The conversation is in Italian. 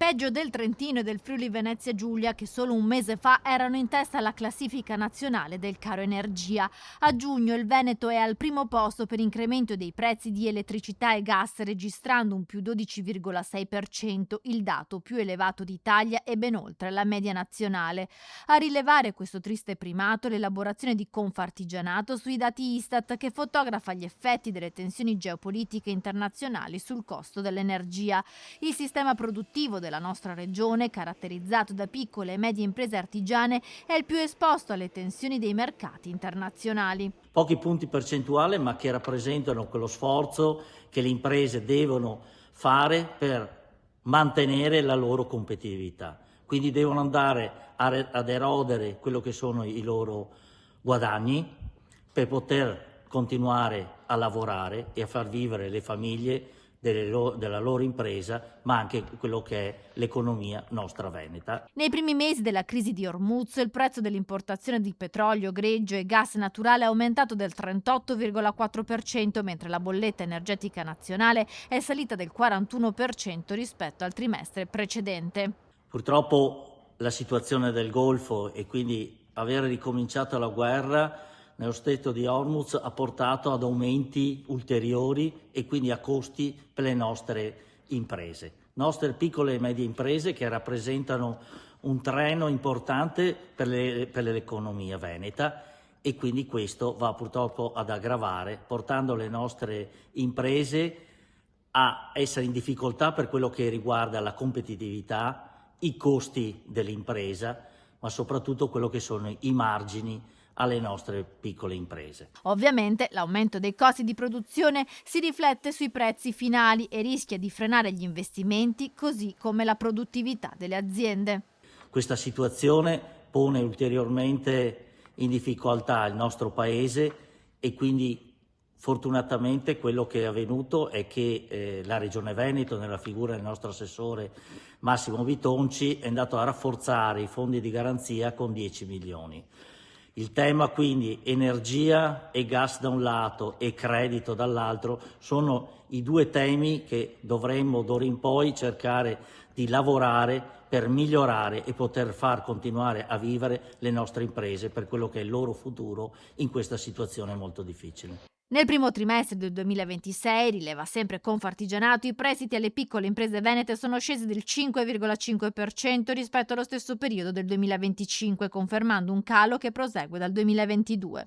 Peggio del Trentino e del Friuli Venezia Giulia, che solo un mese fa erano in testa alla classifica nazionale del caro energia. A giugno il Veneto è al primo posto per incremento dei prezzi di elettricità e gas, registrando un più 12,6%, il dato più elevato d'Italia e ben oltre la media nazionale. A rilevare questo triste primato l'elaborazione di Confartigianato sui dati Istat, che fotografa gli effetti delle tensioni geopolitiche internazionali sul costo dell'energia. Il sistema produttivo della nostra regione, caratterizzato da piccole e medie imprese artigiane, è il più esposto alle tensioni dei mercati internazionali. Pochi punti percentuali, ma che rappresentano quello sforzo che le imprese devono fare per mantenere la loro competitività. Quindi devono andare ad erodere quello che sono i loro guadagni per poter continuare a lavorare e a far vivere le famiglie della loro impresa, ma anche quello che è l'economia nostra veneta. Nei primi mesi della crisi di Hormuz, il prezzo dell'importazione di petrolio, greggio e gas naturale è aumentato del 38,4%, mentre la bolletta energetica nazionale è salita del 41% rispetto al trimestre precedente. Purtroppo la situazione del Golfo e quindi aver ricominciato la guerra nello stretto di Hormuz ha portato ad aumenti ulteriori e quindi a costi per le nostre imprese. Nostre piccole e medie imprese che rappresentano un treno importante per l'economia veneta, e quindi questo va purtroppo ad aggravare, portando le nostre imprese a essere in difficoltà per quello che riguarda la competitività, i costi dell'impresa, ma soprattutto quello che sono i margini alle nostre piccole imprese. Ovviamente l'aumento dei costi di produzione si riflette sui prezzi finali e rischia di frenare gli investimenti, così come la produttività delle aziende. Questa situazione pone ulteriormente in difficoltà il nostro Paese e quindi fortunatamente quello che è avvenuto è che la Regione Veneto, nella figura del nostro assessore Massimo Bitonci, è andato a rafforzare i fondi di garanzia con 10 milioni. Il tema quindi energia e gas da un lato e credito dall'altro sono i due temi che dovremmo d'ora in poi cercare di lavorare per migliorare e poter far continuare a vivere le nostre imprese per quello che è il loro futuro in questa situazione molto difficile. Nel primo trimestre del 2026, rileva sempre Confartigianato, i prestiti alle piccole imprese venete sono scesi del 5,5% rispetto allo stesso periodo del 2025, confermando un calo che prosegue dal 2022.